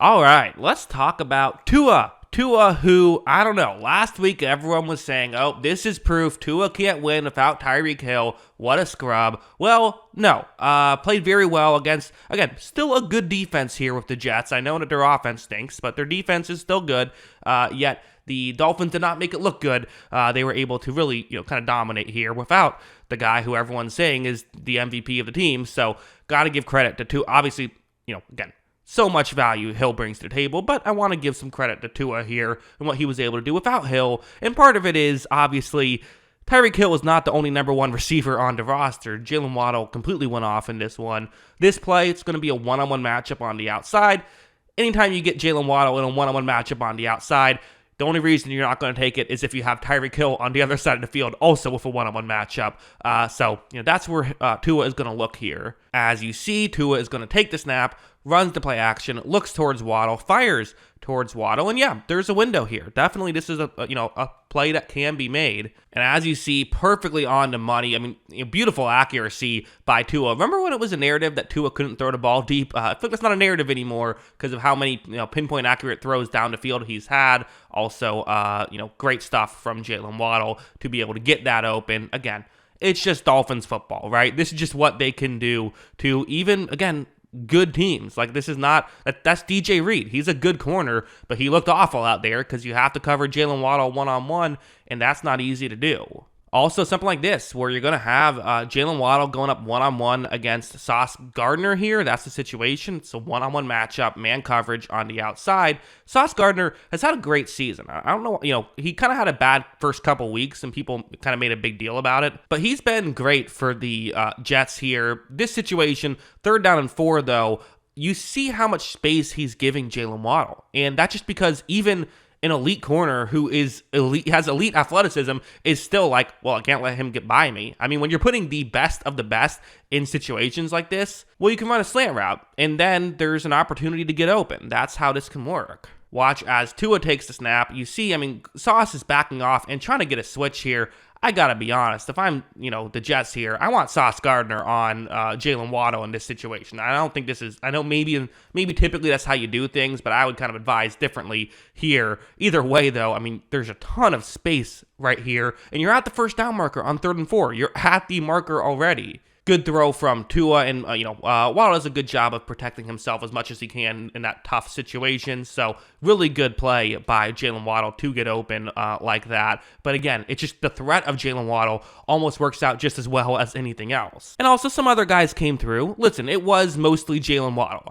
All right, let's talk about Tua. Tua, who, I don't know, last week everyone was saying, oh, this is proof Tua can't win without Tyreek Hill. What a scrub. Well, no. Played very well against, again, still a good defense here with the Jets. I know that their offense stinks, but their defense is still good. Yet the Dolphins did not make it look good. They were able to really, kind of dominate here without the guy who everyone's saying is the MVP of the team. So, got to give credit to Tua. Obviously, again, so much value Hill brings to the table, but I want to give some credit to Tua here and what he was able to do without Hill. And part of it is, obviously, Tyreek Hill is not the only number one receiver on the roster. Jalen Waddle completely went off in this one. This play, it's going to be a one-on-one matchup on the outside. Anytime you get Jalen Waddle in a one-on-one matchup on the outside, the only reason you're not going to take it is if you have Tyreek Hill on the other side of the field also with a one-on-one matchup. So that's where Tua is going to look here. As you see, Tua is going to take the snap, runs the play action, looks towards Waddle, fires towards Waddle, and yeah, there's a window here. Definitely, this is a play that can be made. And as you see, perfectly on the money. I mean, beautiful accuracy by Tua. Remember when it was a narrative that Tua couldn't throw the ball deep? I think that's not a narrative anymore because of how many pinpoint accurate throws down the field he's had. Also, great stuff from Jalen Waddle to be able to get that open. Again, it's just Dolphins football, right? This is just what they can do to even, again, good teams. Like, this is not, that's DJ Reed. He's a good corner, but he looked awful out there because you have to cover Jalen Waddle one-on-one, and that's not easy to do. Also, something like this, where you're going to have Jalen Waddle going up one-on-one against Sauce Gardner here. That's the situation. It's a one-on-one matchup, man coverage on the outside. Sauce Gardner has had a great season. I don't know, he kind of had a bad first couple weeks, and people kind of made a big deal about it. But he's been great for the Jets here. This situation, 3rd down and 4, though, you see how much space he's giving Jalen Waddle. And that's just because even an elite corner who is elite, has elite athleticism, is still like, well, I can't let him get by me. I mean, when you're putting the best of the best in situations like this, well, you can run a slant route, and then there's an opportunity to get open. That's how this can work. Watch as Tua takes the snap. You see, Sauce is backing off and trying to get a switch here. I gotta be honest, if I'm, the Jets here, I want Sauce Gardner on Jalen Waddle in this situation. I don't think this is, I know maybe typically that's how you do things, but I would kind of advise differently here. Either way, though, there's a ton of space right here, and you're at the 1st down marker on 3rd and 4. You're at the marker already. Good throw from Tua, and Waddle does a good job of protecting himself as much as he can in that tough situation. So really good play by Jalen Waddle to get open like that. But again, it's just the threat of Jalen Waddle almost works out just as well as anything else. And also some other guys came through. Listen, it was mostly Jalen Waddle.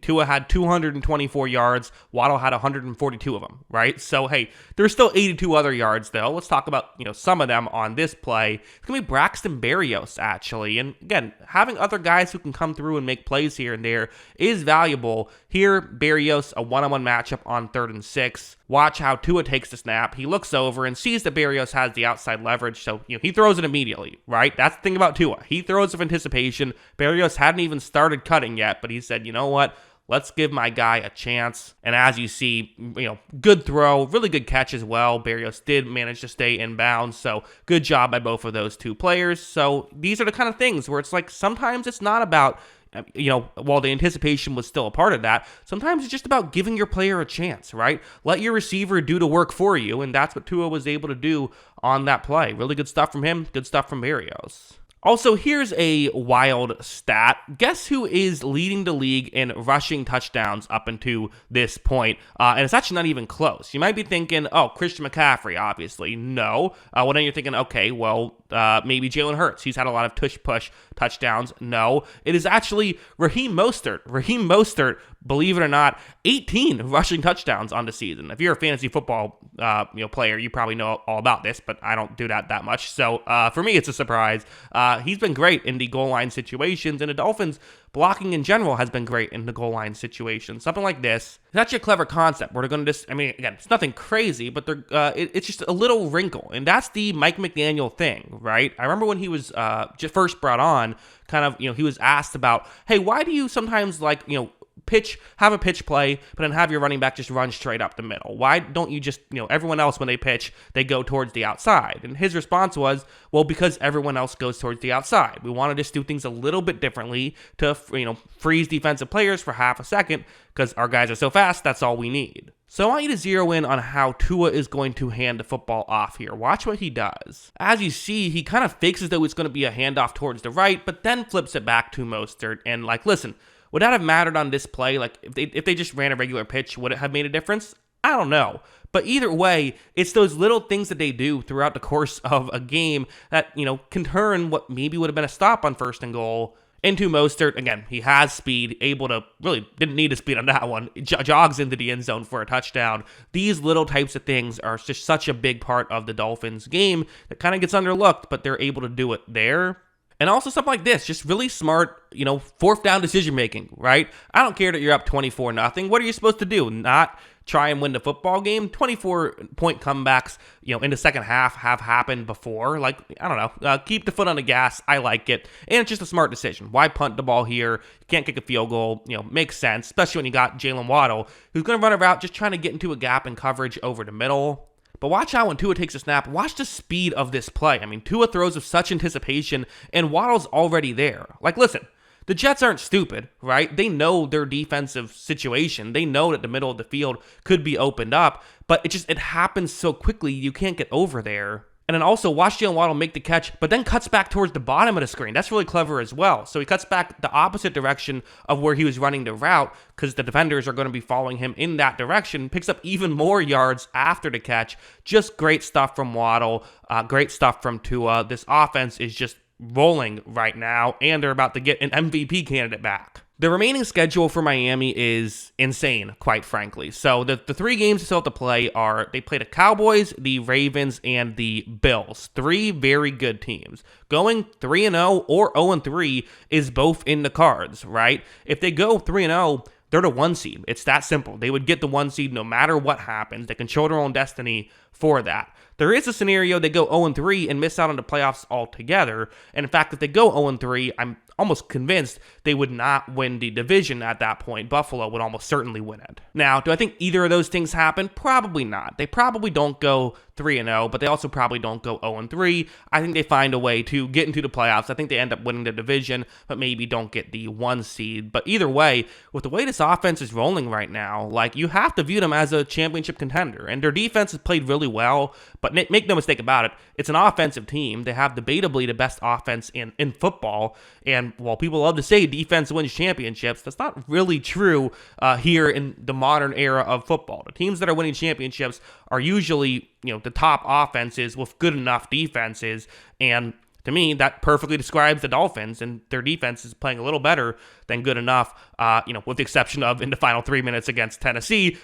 Tua had 224 yards. Waddle had 142 of them, right? So hey, there's still 82 other yards though. Let's talk about some of them on this play. It's gonna be Braxton Berrios actually, and again, having other guys who can come through and make plays here and there is valuable. Here, Berrios, a one-on-one matchup on 3rd and 6. Watch how Tua takes the snap. He looks over and sees that Berrios has the outside leverage, so he throws it immediately, right? That's the thing about Tua. He throws with anticipation. Berrios hadn't even started cutting yet, but he said, you know what? Let's give my guy a chance. And as you see, good throw, really good catch as well. Berrios did manage to stay inbounds, so good job by both of those two players. So these are the kind of things where it's like sometimes it's not about, while the anticipation was still a part of that, sometimes it's just about giving your player a chance, right? Let your receiver do the work for you, and that's what Tua was able to do on that play. Really good stuff from him, good stuff from Berrios. Also, here's a wild stat. Guess who is leading the league in rushing touchdowns up until this point? And it's actually not even close. You might be thinking, oh, Christian McCaffrey, obviously. No. Well, then you're thinking, okay, well, maybe Jalen Hurts. He's had a lot of tush-push touchdowns. No. It is actually Raheem Mostert. Raheem Mostert, believe it or not, 18 rushing touchdowns on the season. If you're a fantasy football player, you probably know all about this, but I don't do that much. So for me, it's a surprise. He's been great in the goal line situations, and the Dolphins blocking in general has been great in the goal line situations. Something like this. It's actually a clever concept where they're going to just, again, it's nothing crazy, but it's just a little wrinkle. And that's the Mike McDaniel thing, right? I remember when he was just first brought on, he was asked about, hey, why do you sometimes have a pitch play, but then have your running back just run straight up the middle. Why don't you just, everyone else when they pitch, they go towards the outside? And his response was, well, because everyone else goes towards the outside. We want to just do things a little bit differently to, freeze defensive players for half a second because our guys are so fast, that's all we need. So I want you to zero in on how Tua is going to hand the football off here. Watch what he does. As you see, he kind of fakes as though it's going to be a handoff towards the right, but then flips it back to Mostert. And listen, would that have mattered on this play? If they just ran a regular pitch, would it have made a difference? I don't know. But either way, it's those little things that they do throughout the course of a game that, can turn what maybe would have been a stop on 1st and goal into Mostert. Again, he has speed, able to, really didn't need to speed on that one, jogs into the end zone for a touchdown. These little types of things are just such a big part of the Dolphins game that kind of gets underlooked, but they're able to do it there. And also stuff like this, just really smart, 4th down decision making, right? I don't care that you're up 24-0. What are you supposed to do? Not try and win the football game? 24-point comebacks, in the second half have happened before. I don't know. Keep the foot on the gas. I like it. And it's just a smart decision. Why punt the ball here? You can't kick a field goal. Makes sense, especially when you got Jalen Waddle, who's going to run a route just trying to get into a gap in coverage over the middle. But watch how when Tua takes a snap, watch the speed of this play. I mean, Tua throws with such anticipation, and Waddle's already there. Listen, the Jets aren't stupid, right? They know their defensive situation. They know that the middle of the field could be opened up, but it happens so quickly, you can't get over there. And then also watch Jalen Waddle make the catch, but then cuts back towards the bottom of the screen. That's really clever as well. So he cuts back the opposite direction of where he was running the route because the defenders are going to be following him in that direction. Picks up even more yards after the catch. Just great stuff from Waddle. Great stuff from Tua. This offense is just rolling right now, and they're about to get an MVP candidate back. The remaining schedule for Miami is insane, quite frankly. So the 3 games they still have to play are, they play the Cowboys, the Ravens, and the Bills. 3 very good teams. Going 3-0 or 0-3 is both in the cards, right? If they go 3-0, they're the 1 seed. It's that simple. They would get the 1 seed no matter what happens. They control their own destiny for that. There is a scenario they go 0-3 and miss out on the playoffs altogether. And in fact, if they go 0-3, I'm almost convinced they would not win the division at that point. Buffalo would almost certainly win it. Now, do I think either of those things happen? Probably not. They probably don't go 3-0, but they also probably don't go 0-3. I think they find a way to get into the playoffs. I think they end up winning the division, but maybe don't get the 1 seed. But either way, with the way this offense is rolling right now, you have to view them as a championship contender. And their defense has played really well, but make no mistake about it, it's an offensive team. They have debatably the best offense in football. And while people love to say defense wins championships, that's not really true here in the modern era of football. The teams that are winning championships are usually, the top offenses with good enough defenses. And to me, that perfectly describes the Dolphins, and their defense is playing a little better than good enough, with the exception of in the final 3 minutes against Tennessee.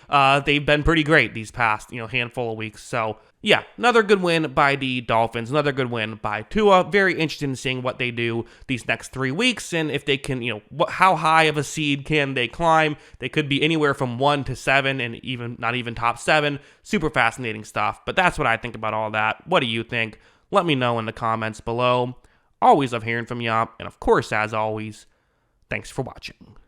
They've been pretty great these past, handful of weeks. So, yeah, another good win by the Dolphins, another good win by Tua. Very interested in seeing what they do these next 3 weeks, and if they can, how high of a seed can they climb? They could be anywhere from 1 to 7, and even not even top 7. Super fascinating stuff, but that's what I think about all that. What do you think? Let me know in the comments below. Always love hearing from y'all, and of course, as always, thanks for watching.